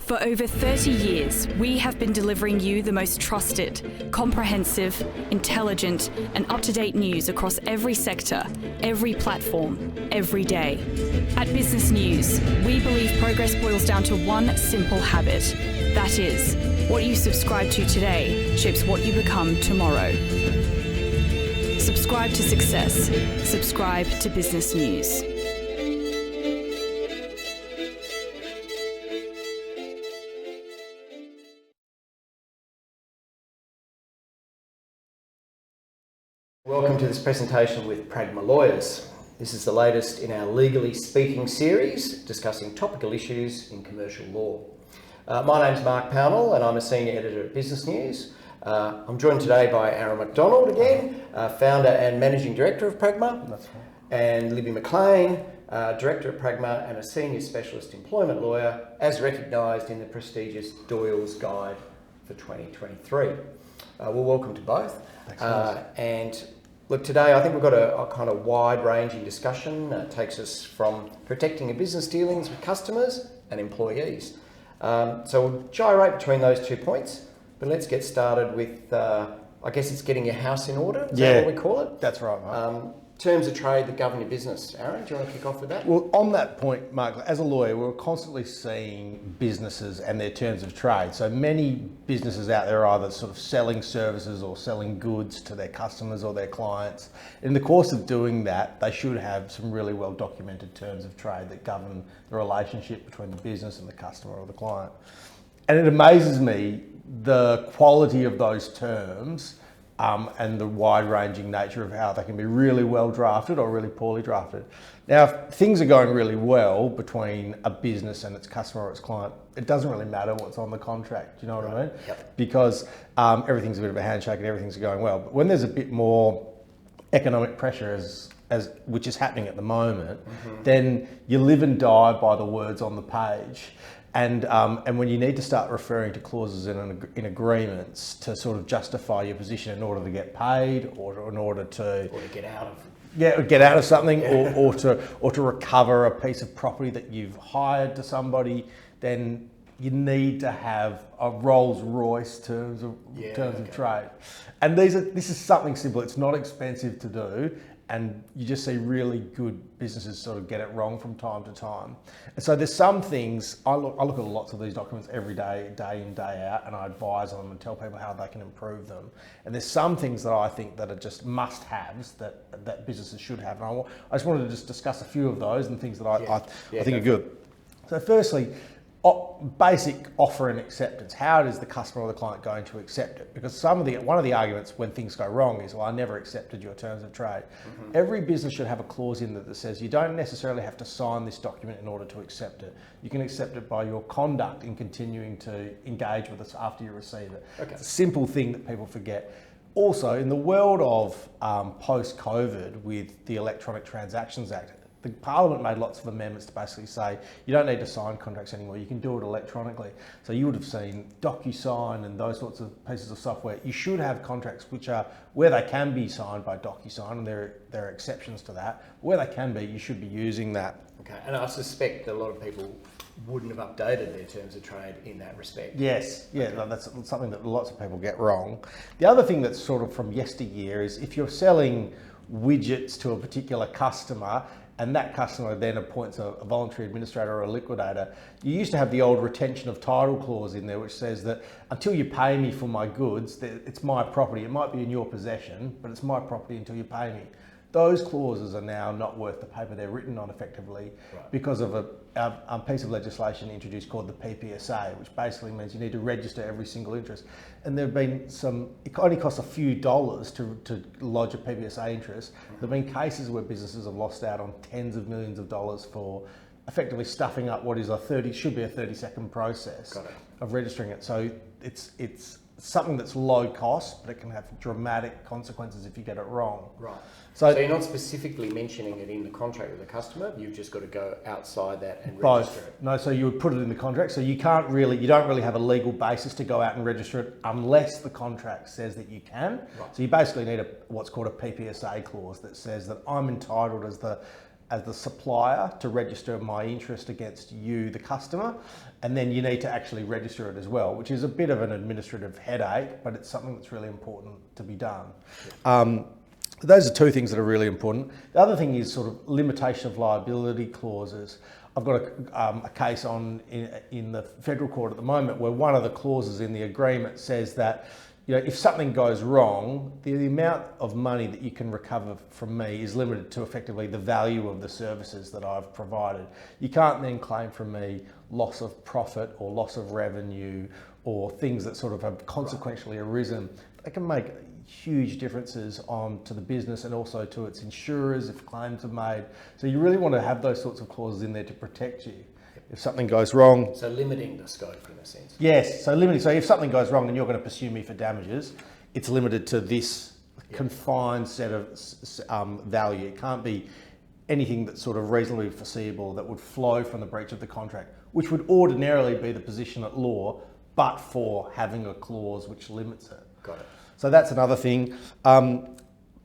For over 30 years, we have been delivering you the most trusted, comprehensive, intelligent, and up-to-date news across every sector, every platform, every day. At Business News, we believe progress boils down to one simple habit. That is, what you subscribe to today shapes what you become tomorrow. Subscribe to success. Subscribe to Business News. Welcome to this presentation with Pragma Lawyers. This is the latest in our Legally Speaking series discussing topical issues in commercial law. My name's Mark Pownall and I'm a Senior Editor at Business News. I'm joined today by McDonald again, Founder and Managing Director of Pragma. That's right. And McLean, Director at Pragma and a Senior Specialist Employment Lawyer, as recognised in the prestigious Doyle's Guide for 2023. Well, welcome to both. And look, today I think we've got a kind of wide-ranging discussion that takes us from protecting your business dealings with customers and employees. So we'll gyrate between those 2 points, but let's get started with, I guess it's getting your house in order. Is that what we call it? That's right, Mark. Terms of trade that govern your business. Aaron, do you want to kick off with that? Well, on that point, Mark, as a lawyer, we're constantly seeing businesses and their terms of trade. So many businesses out there are either sort of selling services or selling goods to their customers or their clients. In the course of doing that, they should have some really well documented terms of trade that govern the relationship between the business and the customer or the client. And it amazes me the quality of those terms and the wide-ranging nature of how they can be really well drafted or really poorly drafted. Now, if things are going really well between a business and its customer or its client, it doesn't really matter what's on the contract, do you know what I mean? Yep. Because everything's a bit of a handshake and everything's going well. But when there's a bit more economic pressure, which is happening at the moment, then you live and die by the words on the page. And when you need to start referring to clauses in agreements to sort of justify your position in order to get paid or in order to get out of get out of something or to recover a piece of property that you've hired to somebody, then you need to have a Rolls Royce terms of trade. And this is something simple. It's not expensive to do. And you just see really good businesses sort of get it wrong from time to time. And so there's some things, I look at lots of these documents every day, day in, day out, and I advise on them and tell people how they can improve them. And there's some things that I think that are just must-haves that businesses should have. And I just wanted to just discuss a few of those and things that I think are good. So firstly, basic offer and acceptance. How is the customer or the client going to accept it? Because one of the arguments when things go wrong is, well, I never accepted your terms of trade. Every business should have a clause in that says you don't necessarily have to sign this document in order to accept it. You can accept it by your conduct in continuing to engage with us after you receive it. It's a simple thing that people forget. Also, in the world of post-COVID with the Electronic Transactions Act, the Parliament made lots of amendments to basically say you don't need to sign contracts anymore, you can do it electronically. So you would have seen DocuSign and those sorts of pieces of software. You should have contracts which are where they can be signed by DocuSign, and there are exceptions to that. Where they can be, you should be using that. Okay, and I suspect that a lot of people wouldn't have updated their terms of trade in that respect. Yes, no, that's something that lots of people get wrong. The other thing that's sort of from yesteryear is if you're selling widgets to a particular customer and that customer then appoints a voluntary administrator or a liquidator, you used to have the old retention of title clause in there which says that until you pay me for my goods, it's my property. It might be in your possession, but it's my property until you pay me. Those clauses are now not worth the paper they're written on effectively because of a piece of legislation introduced called the PPSA, which basically means you need to register every single interest. And there have been it only costs a few dollars to lodge a PPSA interest. There have been cases where businesses have lost out on tens of millions of dollars for effectively stuffing up what is should be a 30-second process of registering it. So it's something that's low cost, but it can have dramatic consequences if you get it wrong. Right. So you're not specifically mentioning it in the contract with the customer, you've just got to go outside that and register it. No, so you would put it in the contract. So you don't really have a legal basis to go out and register it unless the contract says that you can. Right. So you basically need what's called a PPSA clause that says that I'm entitled as as the supplier to register my interest against you, the customer, and then you need to actually register it as well, which is a bit of an administrative headache, but it's something that's really important to be done. Those are two things that are really important. The other thing is sort of limitation of liability clauses. I've got a case on in the federal court at the moment where one of the clauses in the agreement says that, you know, if something goes wrong, the amount of money that you can recover from me is limited to effectively the value of the services that I've provided. You can't then claim from me loss of profit or loss of revenue or things that sort of have consequentially arisen. They can make huge differences to the business and also to its insurers if claims are made. So you really want to have those sorts of clauses in there to protect you if something goes wrong. So limiting the scope in a sense. Yes, so limiting. So if something goes wrong and you're going to pursue me for damages, it's limited to this confined set of value. It can't be anything that's sort of reasonably foreseeable that would flow from the breach of the contract, which would ordinarily be the position at law, but for having a clause which limits it. Got it. So that's another thing.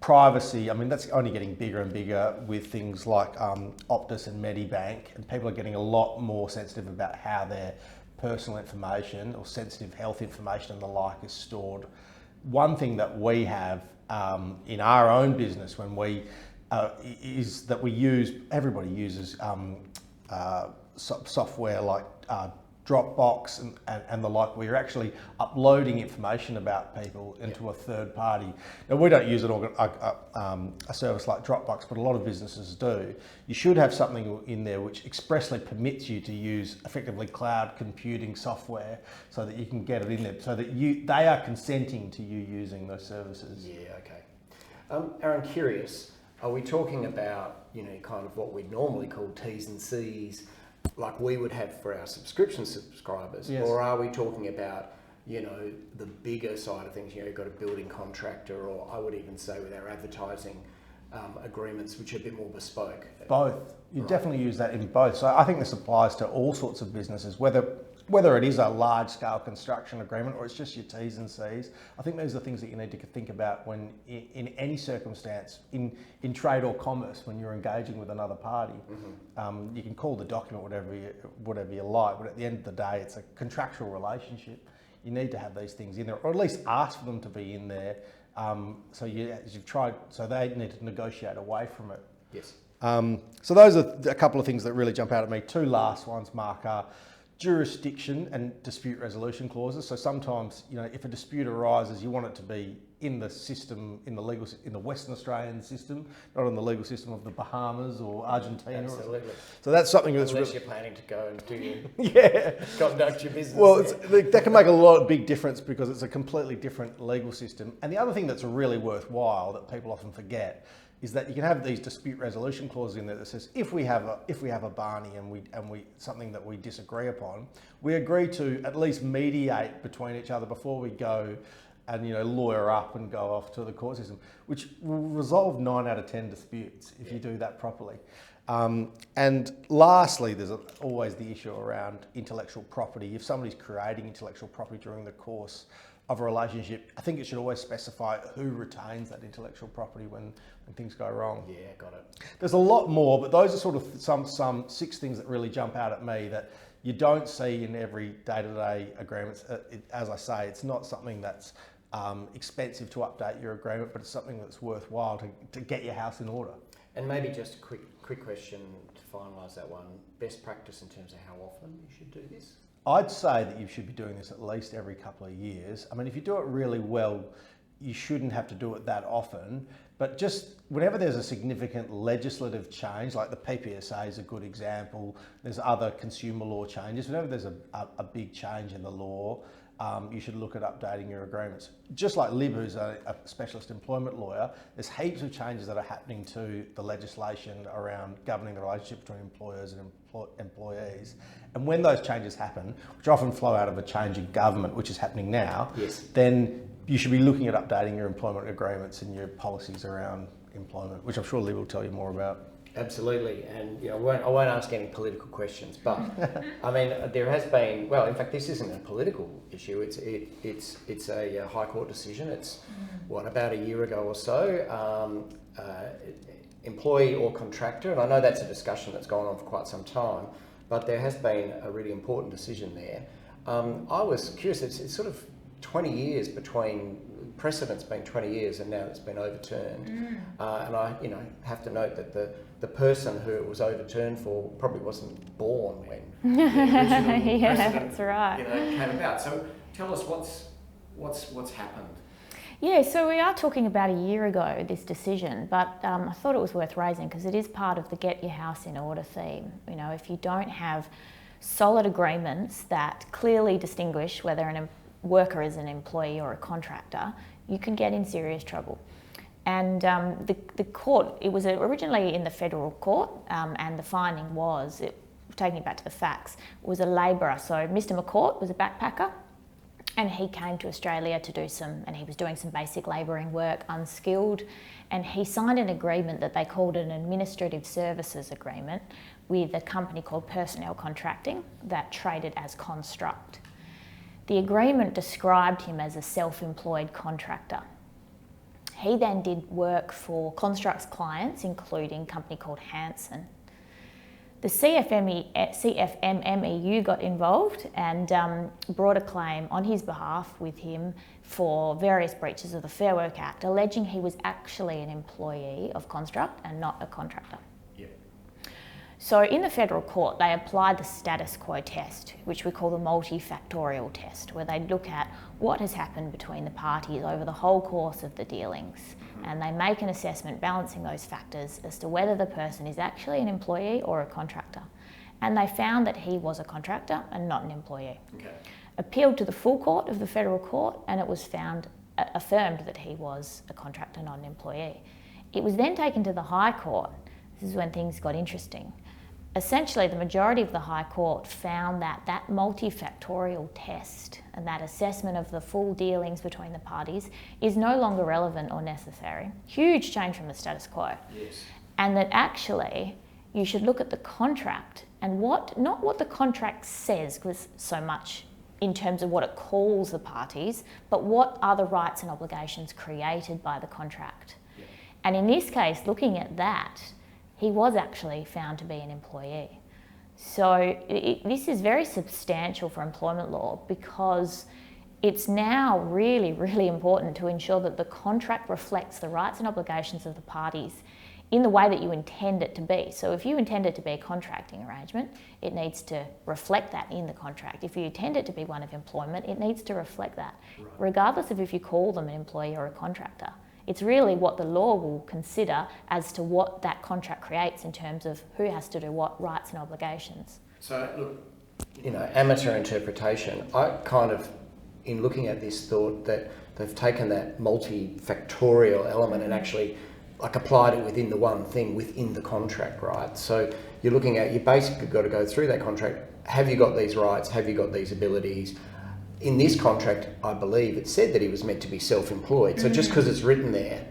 Privacy, I mean, that's only getting bigger and bigger with things like Optus and Medibank, and people are getting a lot more sensitive about how their personal information or sensitive health information and the like is stored. One thing that we have in our own business when we is that we use, everybody uses software like Dropbox and the like, where you're actually uploading information about people into a third party. Now, we don't use a service like Dropbox, but a lot of businesses do. You should have something in there which expressly permits you to use effectively cloud computing software so that you can get it in there, so that they are consenting to you using those services. Yeah, okay. Aaron, curious, are we talking about, you know, kind of what we'd normally call T's and C's, like we would have for our subscription subscribers? Yes. Or are we talking about, you know, the bigger side of things? You know, you've got a building contractor, or I would even say with our advertising agreements, which are a bit more bespoke. Both. You definitely use that in both. So I think this applies to all sorts of businesses, whether it is a large-scale construction agreement or it's just your T's and C's. I think those are things that you need to think about when, in any circumstance, in trade or commerce, when you're engaging with another party. Mm-hmm. You can call the document whatever you like, but at the end of the day, it's a contractual relationship. You need to have these things in there, or at least ask for them to be in there. So they need to negotiate away from it. Yes. So those are a couple of things that really jump out at me. Two last ones, Mark, are jurisdiction and dispute resolution clauses. So sometimes, you know, if a dispute arises, you want it to be in the system, in the Western Australian system, not in the legal system of the Bahamas or Argentina. Absolutely. So that's something that's unless you're planning to go and do conduct your business. Well, that can make a big difference because it's a completely different legal system. And the other thing that's really worthwhile that people often forget is that you can have these dispute resolution clauses in there that says if we have a Barney and we something that we disagree upon, we agree to at least mediate between each other before we go and, you know, lawyer up and go off to the court system, which will resolve 9 out of 10 disputes if you do that properly. And lastly, there's always the issue around intellectual property. If somebody's creating intellectual property during the course of a relationship, I think it should always specify who retains that intellectual property when things go wrong. Yeah, got it. There's a lot more, but those are sort of some 6 things that really jump out at me that you don't see in every day-to-day agreements. As I say, it's not something that's expensive to update your agreement, but it's something that's worthwhile to get your house in order. And maybe just a quick question to finalise that one. Best practice in terms of how often you should do this? I'd say that you should be doing this at least every couple of years. I mean, if you do it really well, you shouldn't have to do it that often, but just whenever there's a significant legislative change, like the PPSA is a good example, there's other consumer law changes, whenever there's a big change in the law, you should look at updating your agreements. Just like Lib, who's a specialist employment lawyer, there's heaps of changes that are happening to the legislation around governing the relationship between employers and employees. And when those changes happen, which often flow out of a change in government, which is happening now, yes, then you should be looking at updating your employment agreements and your policies around employment, which I'm sure Lib will tell you more about. Absolutely, and you know, I won't ask any political questions, but I mean, there has been, well, in fact, this isn't a political issue. It's a High Court decision. It's about a year ago or so. employee or contractor, and I know that's a discussion that's gone on for quite some time, but there has been a really important decision there. I was curious, it's sort of 20 years between, precedent's been 20 years and now it's been overturned. And I have to note that the person who it was overturned for probably wasn't born when the original precedent, that's right. came about. So tell us what's happened. Yeah, so we are talking about a year ago, this decision, but I thought it was worth raising because it is part of the Get Your House in Order theme. If you don't have solid agreements that clearly distinguish whether a worker is an employee or a contractor, you can get in serious trouble. And the court, it was originally in the federal court, and the finding was, taking it back to the facts, was a labourer. So Mr. McCourt was a backpacker, and he came to Australia to and he was doing some basic labouring work, unskilled, and he signed an agreement that they called an administrative services agreement with a company called Personnel Contracting that traded as Construct. The agreement described him as a self-employed contractor. He then did work for Construct's clients, including a company called Hanson. The CFMMEU got involved and brought a claim on his behalf with him for various breaches of the Fair Work Act, alleging he was actually an employee of Construct and not a contractor. So in the federal court, they applied the status quo test, which we call the multifactorial test, where they look at what has happened between the parties over the whole course of the dealings. And they make an assessment balancing those factors as to whether the person is actually an employee or a contractor. And they found that he was a contractor and not an employee. Okay. Appealed to the full court of the federal court, and it was affirmed that he was a contractor, not an employee. It was then taken to the High Court. This is when things got interesting. Essentially, the majority of the High Court found that that multifactorial test and that assessment of the full dealings between the parties is no longer relevant or necessary. Huge change from the status quo. Yes. And that actually you should look at the contract and not what the contract says was so much in terms of what it calls the parties, but what are the rights and obligations created by the contract. Yeah. And in this case, looking at that, he was actually found to be an employee. So this is very substantial for employment law because it's now really, really important to ensure that the contract reflects the rights and obligations of the parties in the way that you intend it to be. So if you intend it to be a contracting arrangement, it needs to reflect that in the contract. If you intend it to be one of employment, it needs to reflect that, regardless of if you call them an employee or a contractor. It's really what the law will consider as to what that contract creates in terms of who has to do what rights and obligations. So, look, amateur interpretation, I kind of, in looking at this, thought that they've taken that multifactorial element and actually applied it within the one thing within the contract, right? So you're looking at, you basically got to go through that contract. Have you got these rights? Have you got these abilities? In this contract, I believe it said that he was meant to be self-employed. So just because it's written there,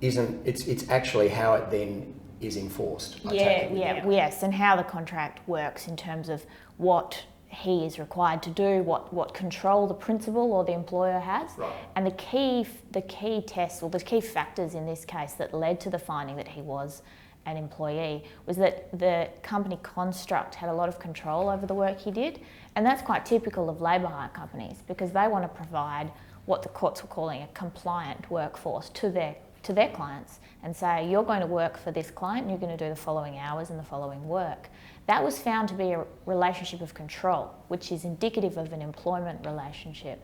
it's actually how it then is enforced. Yes, and how the contract works in terms of what he is required to do, what control the principal or the employer has. Right. And the key tests, or the key factors in this case that led to the finding that he was an employee was that the company Construct had a lot of control over the work he did. And that's quite typical of labour hire companies because they want to provide what the courts were calling a compliant workforce to their clients and say, you're going to work for this client and you're going to do the following hours and the following work. That was found to be a relationship of control, which is indicative of an employment relationship.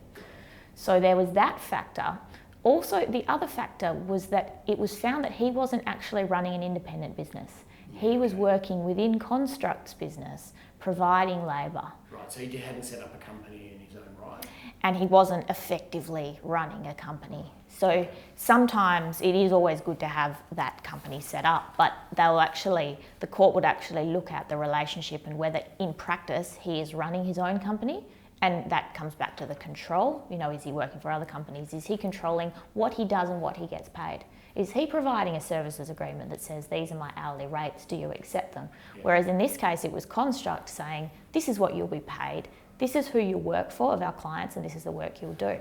So there was that factor. Also, the other factor was that it was found that he wasn't actually running an independent business. He was working within Construct's business, providing labour. Right, so he hadn't set up a company in his own right. And he wasn't effectively running a company. So sometimes it is always good to have that company set up, but the court would actually look at the relationship and whether in practice he is running his own company. And that comes back to the control. Is he working for other companies? Is he controlling what he does and what he gets paid? Is he providing a services agreement that says, these are my hourly rates, do you accept them? Yeah. Whereas in this case, it was Construct saying, this is what you'll be paid, this is who you work for of our clients, and this is the work you'll do.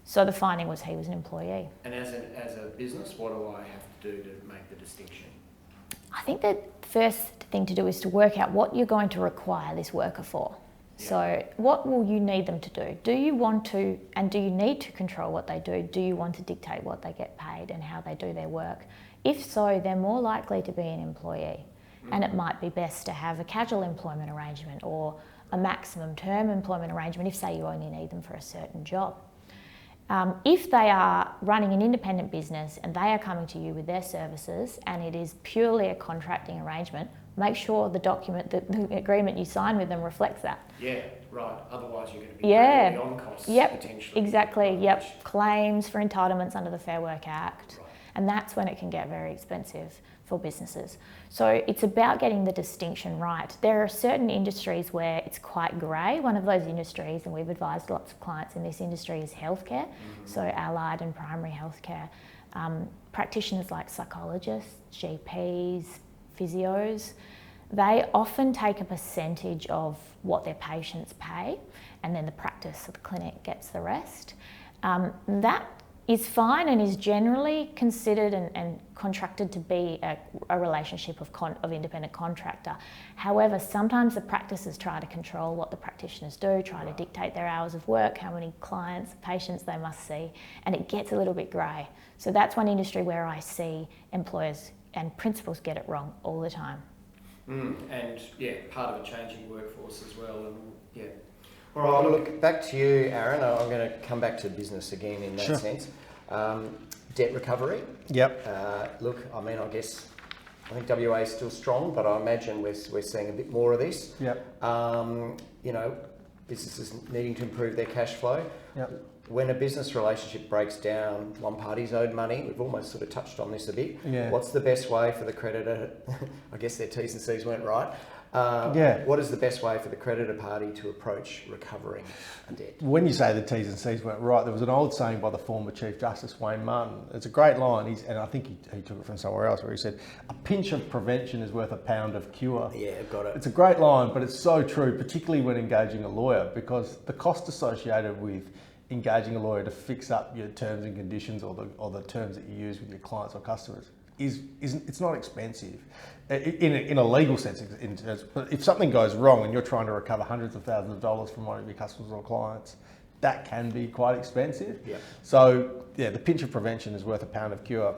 So the finding was he was an employee. And as a business, what do I have to do to make the distinction? I think the first thing to do is to work out what you're going to require this worker for. Yeah. So what will you need them to do? Do you want to, and do you need to control what they do? Do you want to dictate what they get paid and how they do their work? If so, they're more likely to be an employee. And it might be best to have a casual employment arrangement or a maximum term employment arrangement if, say, you only need them for a certain job. If they are running an independent business and they are coming to you with their services and it is purely a contracting arrangement, make sure the document, the agreement you sign with them reflects that. Yeah, right. Otherwise you're going to be paying on costs potentially. Exactly. Yep. Claims for entitlements under the Fair Work Act. Right. And that's when it can get very expensive for businesses. So it's about getting the distinction right. There are certain industries where it's quite grey. One of those industries, and we've advised lots of clients in this industry, is healthcare. So allied and primary healthcare. Practitioners like psychologists, GPs, physios, they often take a percentage of what their patients pay, and then the practice of the clinic gets the rest. That is fine and is generally considered and contracted to be a relationship of independent contractor. However, sometimes the practices try to control what the practitioners do, try to dictate their hours of work, how many clients, patients they must see, and it gets a little bit grey. So that's one industry where I see employers and principals get it wrong all the time. And yeah, part of a changing workforce as well. And yeah. All right, look, back to you, Aaron. I'm going to come back to business again in that sense. Debt recovery. Yep. Look, I mean, I think WA is still strong, but I imagine we're seeing a bit more of this. Yep. You know, businesses needing to improve their cash flow. Yep. When a business relationship breaks down, one party's owed money. We've almost sort of touched on this a bit. Yeah. What's the best way for the creditor? I guess their T's and C's weren't right. What is the best way for the creditor party to approach recovering a debt? When you say the T's and C's weren't right, there was an old saying by the former Chief Justice Wayne Martin. It's a great line, and I think he took it from somewhere else, where he said, "A pinch of prevention is worth a pound of cure." Yeah, got it. It's a great line, but it's so true, particularly when engaging a lawyer, because the cost associated with engaging a lawyer to fix up your terms and conditions or the terms that you use with your clients or customers it's not expensive in a legal sense. But if something goes wrong and you're trying to recover hundreds of thousands of dollars from one of your customers or clients, that can be quite expensive. Yeah. So yeah, the pinch of prevention is worth a pound of cure.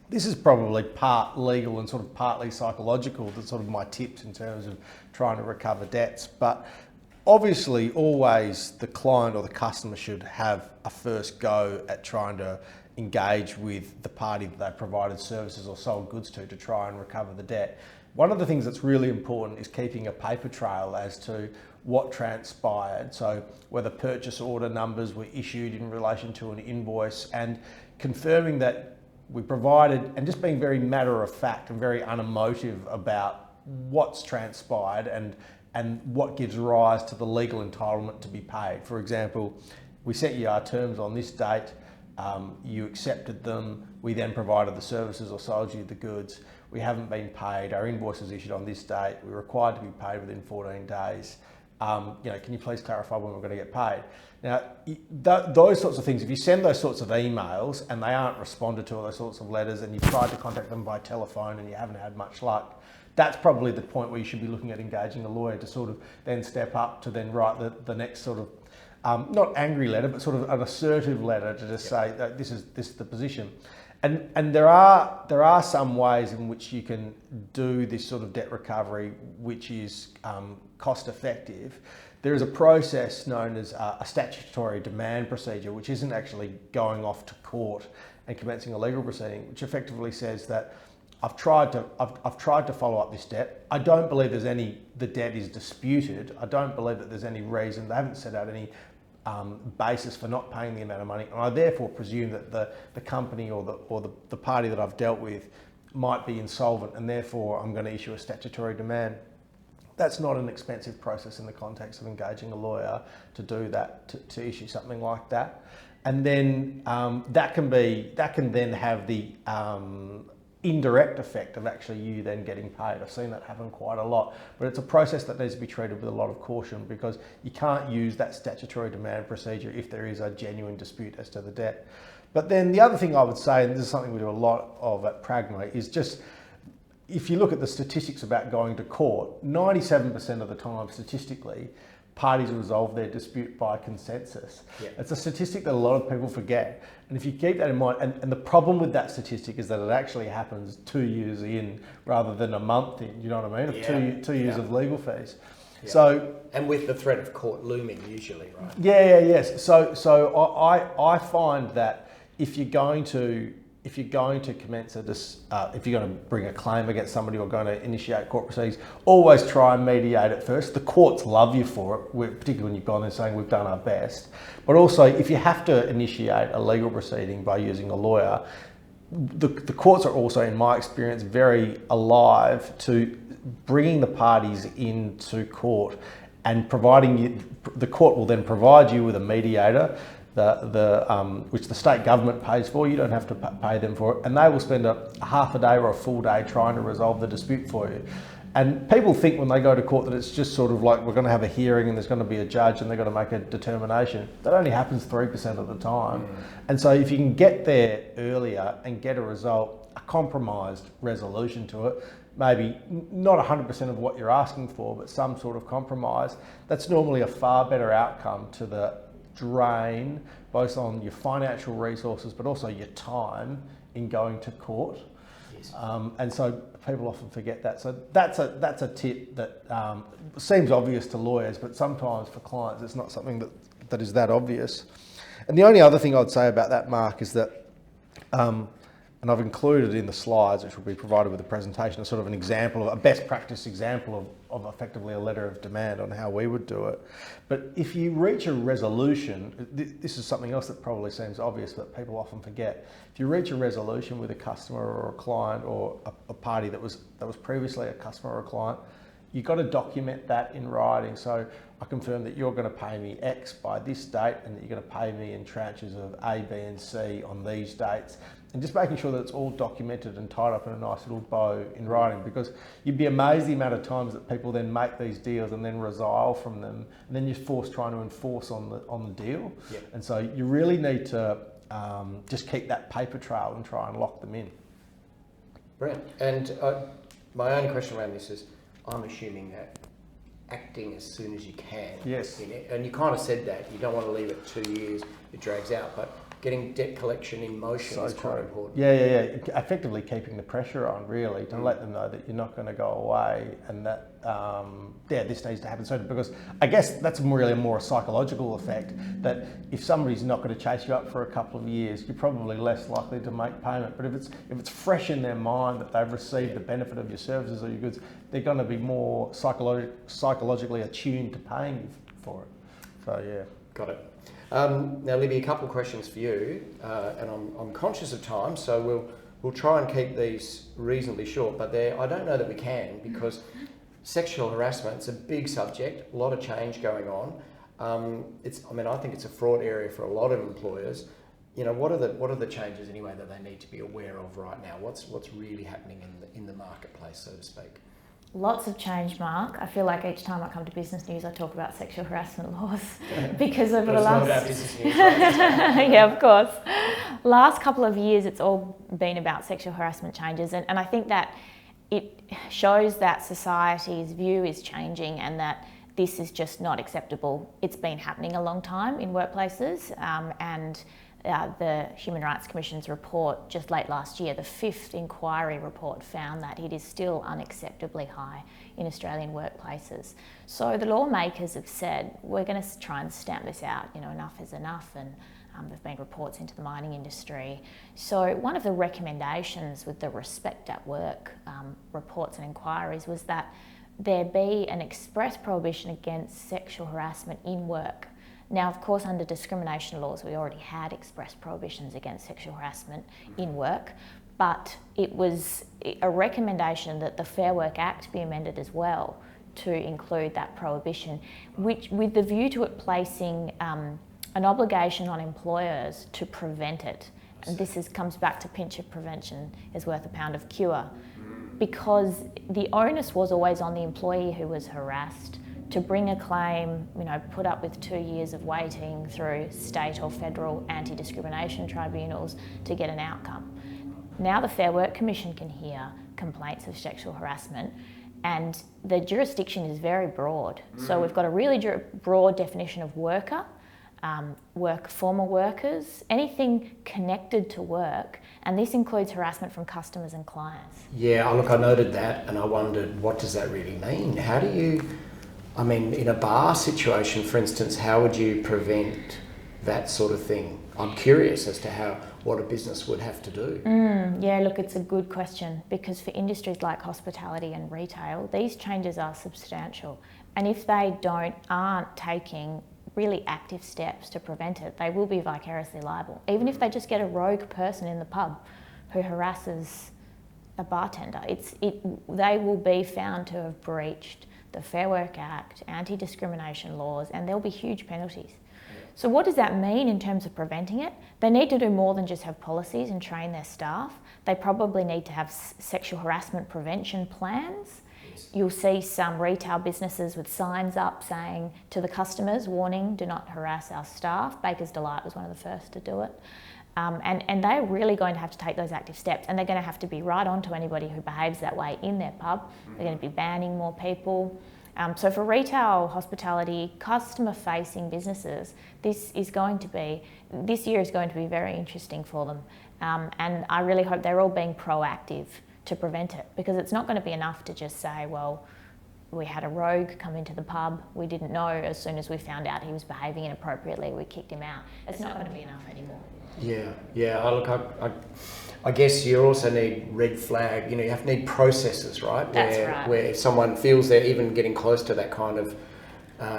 This is probably part legal and sort of partly psychological, that's sort of my tips in terms of trying to recover debts. But obviously, always the client or the customer should have a first go at trying to engage with the party that they provided services or sold goods to try and recover the debt. One of the things that's really important is keeping a paper trail as to what transpired. So whether purchase order numbers were issued in relation to an invoice, and confirming that we provided, and just being very matter of fact and very unemotive about what's transpired and what gives rise to the legal entitlement to be paid. For example, we sent you our terms on this date, you accepted them, we then provided the services or sold you the goods, we haven't been paid, our invoice was issued on this date, we're required to be paid within 14 days. Can you please clarify when we're going to get paid? Now, those sorts of things, if you send those sorts of emails and they aren't responded to, or those sorts of letters, and you've tried to contact them by telephone and you haven't had much luck, that's probably the point where you should be looking at engaging a lawyer to sort of then step up to then write the next sort of, not angry letter, but sort of an assertive letter to just say that this is the position. And there are some ways in which you can do this sort of debt recovery which is cost effective. There is a process known as a statutory demand procedure, which isn't actually going off to court and commencing a legal proceeding, which effectively says that I've tried to follow up this debt. I don't believe the debt is disputed. I don't believe that there's any reason. They haven't set out any basis for not paying the amount of money, and I therefore presume that the company or the party that I've dealt with might be insolvent, and therefore I'm going to issue a statutory demand. That's not an expensive process in the context of engaging a lawyer to do that, to issue something like that. And then that can then have the indirect effect of actually you then getting paid. I've seen that happen quite a lot, but it's a process that needs to be treated with a lot of caution, because you can't use that statutory demand procedure if there is a genuine dispute as to the debt. But then the other thing I would say, and this is something we do a lot of at Pragma, is just if you look at the statistics about going to court, 97% of the time, statistically, parties resolve their dispute by consensus. Yeah. It's a statistic that a lot of people forget. And if you keep that in mind, and the problem with that statistic is that it actually happens 2 years in rather than a month in, you know what I mean? Of two years of legal fees. Yeah. So, and with the threat of court looming usually, right? Yes. So I find that if you're going to commence if you're going to bring a claim against somebody or going to initiate court proceedings, always try and mediate it first. The courts love you for it, particularly when you've gone there saying we've done our best. But also, if you have to initiate a legal proceeding by using a lawyer, the courts are also, in my experience, very alive to bringing the parties into court and providing you. The court will then provide you with a mediator, which the state government pays for. You don't have to pay them for it, and they will spend a half a day or a full day trying to resolve the dispute for you. And people think when they go to court that it's just sort of like we're going to have a hearing and there's going to be a judge and they're going to make a determination. That only happens 3% of the time. And so if you can get there earlier and get a result, a compromised resolution to it, maybe not 100% of what you're asking for, but some sort of compromise, that's normally a far better outcome to the drain, both on your financial resources, but also your time in going to court. Yes. And so people often forget that. So that's a tip that seems obvious to lawyers, but sometimes for clients, it's not something that is that obvious. And the only other thing I'd say about that, Mark, is that, and I've included in the slides, which will be provided with the presentation, a sort of an example, a best practice example of effectively a letter of demand on how we would do it. But if you reach a resolution, this is something else that probably seems obvious, but people often forget. If you reach a resolution with a customer or a client or a party that was previously a customer or a client, you've got to document that in writing. So I confirm that you're going to pay me X by this date and that you're going to pay me in tranches of A, B and C on these dates. And just making sure that it's all documented and tied up in a nice little bow in writing, because you'd be amazed the amount of times that people then make these deals and then resile from them, and then you're forced trying to enforce on the deal. Yep. And so you really need to just keep that paper trail and try and lock them in. Brilliant. And my only question around this is, I'm assuming that acting as soon as you can. Yes. And you kind of said that you don't want to leave it 2 years, it drags out, but getting debt collection in motion is quite important. Yeah. Effectively keeping the pressure on, really, to let them know that you're not going to go away and that, this needs to happen soon. Because I guess that's really a more psychological effect, that if somebody's not going to chase you up for a couple of years, you're probably less likely to make payment. But if it's fresh in their mind that they've received the benefit of your services or your goods, they're going to be more psychologically attuned to paying you for it. So, yeah. Got it. Now, Libby, a couple of questions for you, and I'm conscious of time, so we'll try and keep these reasonably short. But I don't know that we can, because sexual harassment is a big subject, a lot of change going on. I think it's a fraught area for a lot of employers. You know, what are the changes anyway that they need to be aware of right now? What's really happening in the marketplace, so to speak? Lots of change, Mark. I feel like each time I come to business news, I talk about sexual harassment laws because over the last... It's not about business news, right? Yeah, of course. Last couple of years, it's all been about sexual harassment changes, and I think that it shows that society's view is changing and that this is just not acceptable. It's been happening a long time in workplaces, and the Human Rights Commission's report just late last year, the 5th inquiry report, found that it is still unacceptably high in Australian workplaces. So the lawmakers have said, we're going to try and stamp this out, enough is enough, and there've been reports into the mining industry. So one of the recommendations with the Respect at Work reports and inquiries was that there be an express prohibition against sexual harassment in work. Now, of course, under discrimination laws, we already had express prohibitions against sexual harassment in work, but it was a recommendation that the Fair Work Act be amended as well to include that prohibition, which, with the view to it placing an obligation on employers to prevent it. And this comes back to pinch of prevention is worth a pound of cure, because the onus was always on the employee who was harassed to bring a claim, put up with 2 years of waiting through state or federal anti-discrimination tribunals to get an outcome. Now the Fair Work Commission can hear complaints of sexual harassment, and the jurisdiction is very broad. So we've got a really broad definition of worker, former workers, anything connected to work, and this includes harassment from customers and clients. Yeah, look, I noted that and I wondered, what does that really mean? How do you, I mean, in a bar situation, for instance, how would you prevent that sort of thing? I'm curious as to what a business would have to do. Yeah, look, it's a good question, because for industries like hospitality and retail, these changes are substantial. And if they aren't taking really active steps to prevent it, they will be vicariously liable. Even if they just get a rogue person in the pub who harasses a bartender, they will be found to have breached the Fair Work Act, anti-discrimination laws, and there'll be huge penalties. So what does that mean in terms of preventing it? They need to do more than just have policies and train their staff. They probably need to have sexual harassment prevention plans. You'll see some retail businesses with signs up saying to the customers, warning, do not harass our staff. Baker's Delight was one of the first to do it. And they're really going to have to take those active steps, and they're going to have to be right on to anybody who behaves that way in their pub. They're going to be banning more people. So for retail, hospitality, customer-facing businesses, this year is going to be very interesting for them. And I really hope they're all being proactive to prevent it, because it's not going to be enough to just say, well, we had a rogue come into the pub, we didn't know, as soon as we found out he was behaving inappropriately, we kicked him out. It's not going to be enough anymore. Yeah. I guess you also need red flag, you have to need processes, right? That's right. Where if someone feels they're even getting close to that kind of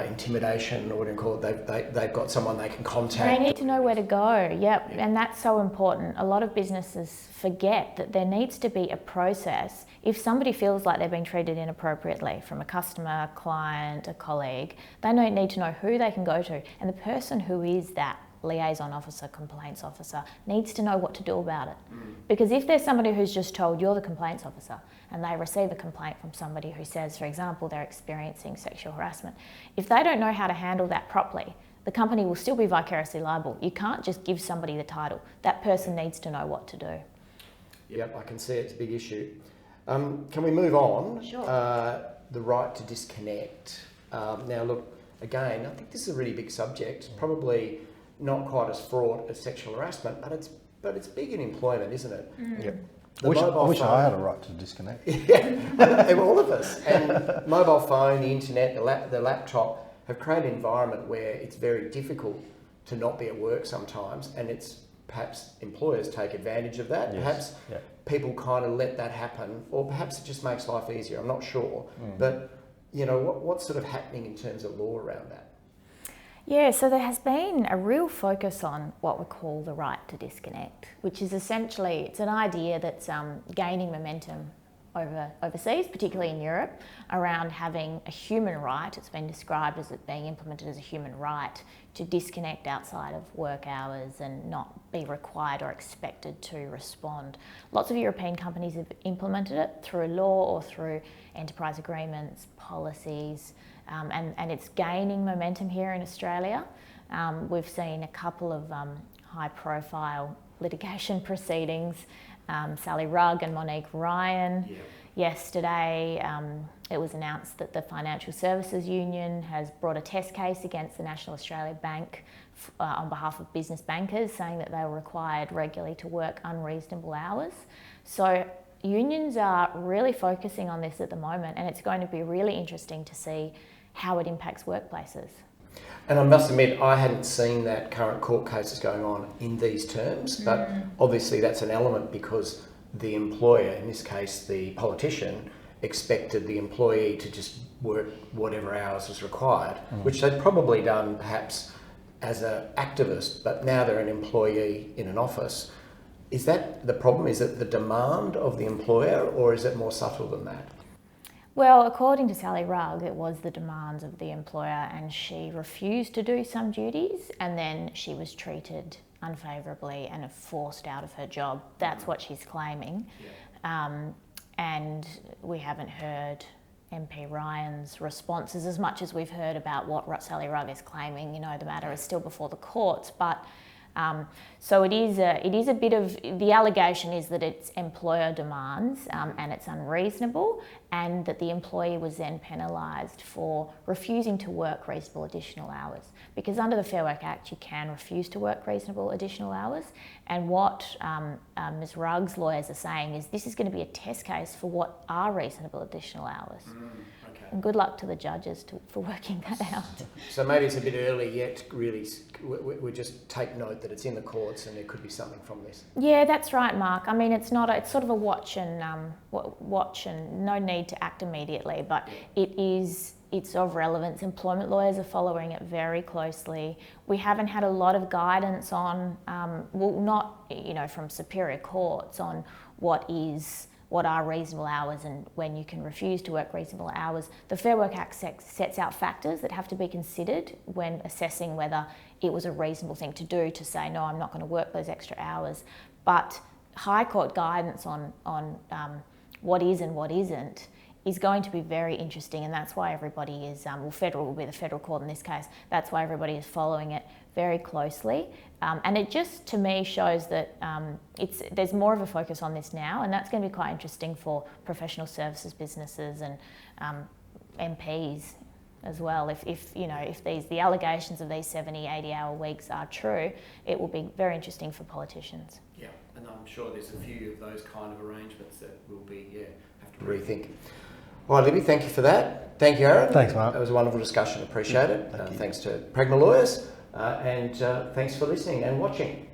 intimidation, or what do you call it, they've got someone they can contact. They need to know where to go, yep, and that's so important. A lot of businesses forget that there needs to be a process. If somebody feels like they're being treated inappropriately from a customer, client, a colleague, they need to know who they can go to, and the person who is that liaison officer, complaints officer, needs to know what to do about it. Because if there's somebody who's just told you're the complaints officer and they receive a complaint from somebody who says, for example, they're experiencing sexual harassment, if they don't know how to handle that properly, the company will still be vicariously liable. You can't just give somebody the title. That person needs to know what to do. Yep, I can see it's a big issue. Can we move on? Sure. The right to disconnect. Now look, again, I think this is a really big subject, probably not quite as fraught as sexual harassment, but it's big in employment, isn't it? Yep. I wish I had a right to disconnect. Yeah, all of us. And mobile phone, the internet, the laptop have created an environment where it's very difficult to not be at work sometimes, and it's perhaps employers take advantage of that. Yes. Perhaps people kind of let that happen, or perhaps it just makes life easier. I'm not sure. But what's sort of happening in terms of law around that? Yeah, so there has been a real focus on what we call the right to disconnect, which is essentially, it's an idea that's gaining momentum overseas, particularly in Europe, around having a human right. It's been described as it being implemented as a human right to disconnect outside of work hours and not be required or expected to respond. Lots of European companies have implemented it through law or through enterprise agreements, policies, and it's gaining momentum here in Australia. We've seen a couple of high-profile litigation proceedings. Sally Rugg and Monique Ryan. Yeah. Yesterday, it was announced that the Financial Services Union has brought a test case against the National Australia Bank on behalf of business bankers, saying that they were required regularly to work unreasonable hours. So unions are really focusing on this at the moment, and it's going to be really interesting to see how it impacts workplaces. And I must admit, I hadn't seen that current court cases going on in these terms, but obviously that's an element because the employer, in this case the politician, expected the employee to just work whatever hours was required, which they'd probably done perhaps as an activist, but now they're an employee in an office. Is that the problem? Is it the demand of the employer, or is it more subtle than that? Well, according to Sally Rugg, it was the demands of the employer, and she refused to do some duties, and then she was treated unfavourably and forced out of her job. That's what she's claiming. Yeah. And we haven't heard MP Ryan's responses as much as we've heard about what Sally Rugg is claiming. The matter is still before the courts, but So it is a bit of, the allegation is that it's employer demands and it's unreasonable, and that the employee was then penalised for refusing to work reasonable additional hours. Because under the Fair Work Act, you can refuse to work reasonable additional hours. And what Ms. Rugg's lawyers are saying is this is going to be a test case for what are reasonable additional hours. And good luck to the judges for working that out. So maybe it's a bit early yet, really. We just take note that it's in the courts and there could be something from this. Yeah, that's right, Mark. I mean, it's sort of a watch and no need to act immediately, but it's of relevance. Employment lawyers are following it very closely. We haven't had a lot of guidance on, not from superior courts on what are reasonable hours and when you can refuse to work reasonable hours. The Fair Work Act sets out factors that have to be considered when assessing whether it was a reasonable thing to do to say, no, I'm not going to work those extra hours. But High Court guidance on what is and what isn't is going to be very interesting, and that's why everybody is, federal will be the federal court in this case, that's why everybody is following it very closely. And it just, to me, shows that there's more of a focus on this now, and that's going to be quite interesting for professional services businesses and MPs as well. If the allegations of these 70, 80-hour weeks are true, it will be very interesting for politicians. Yeah, and I'm sure there's a few of those kind of arrangements that will be, have to Rethink. All right, Libby, thank you for that. Thank you, Aaron. Thanks, Mark. That was a wonderful discussion. Appreciate it. Thanks to Pragma Lawyers, and thanks for listening and watching.